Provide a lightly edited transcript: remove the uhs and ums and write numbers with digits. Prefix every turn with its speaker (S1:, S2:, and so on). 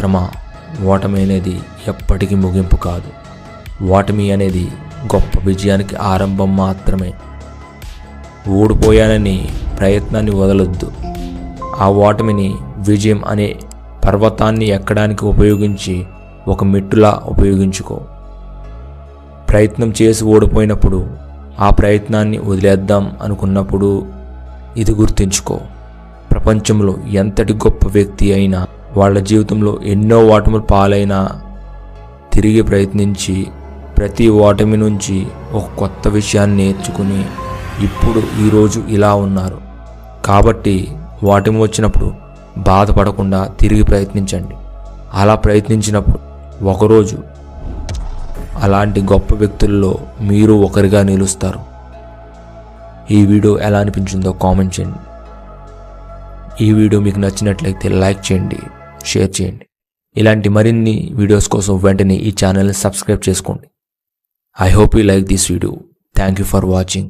S1: మిత్రమా, ఓటమి అనేది ఎప్పటికీ ముగింపు కాదు. ఓటమి అనేది గొప్ప విజయానికి ఆరంభం మాత్రమే. ఓడిపోయానని ప్రయత్నాన్ని వదలొద్దు. ఆ ఓటమిని విజయం అనే పర్వతాన్ని ఎక్కడానికి ఉపయోగించి ఒక మెట్టులా ఉపయోగించుకో. ప్రయత్నం చేసి ఓడిపోయినప్పుడు, ఆ ప్రయత్నాన్ని వదిలేద్దాం అనుకున్నప్పుడు ఇది గుర్తుంచుకో. ప్రపంచంలో ఎంతటి గొప్ప వ్యక్తి అయినా వాళ్ళ జీవితంలో ఎన్నో ఓటములు పాలైనా తిరిగి ప్రయత్నించి ప్రతి ఓటమి నుంచి ఒక కొత్త విషయాన్ని నేర్చుకుని ఇప్పుడు ఈరోజు ఇలా ఉన్నారు. కాబట్టి ఓటమి వచ్చినప్పుడు బాధపడకుండా తిరిగి ప్రయత్నించండి. అలా ప్రయత్నించినప్పుడు ఒకరోజు అలాంటి గొప్ప వ్యక్తుల్లో మీరు ఒకరిగా నిలుస్తారు. ఈ వీడియో ఎలా అనిపించిందో కామెంట్ చేయండి. ఈ వీడియో మీకు నచ్చినట్లయితే లైక్ చేయండి, షేర్ చేయండి. ఇలాంటి మరిన్ని వీడియోస్ కోసం వెంటనే ఈ ఛానల్ని సబ్స్క్రైబ్ చేసుకోండి. I hope you like this video. Thank you for watching.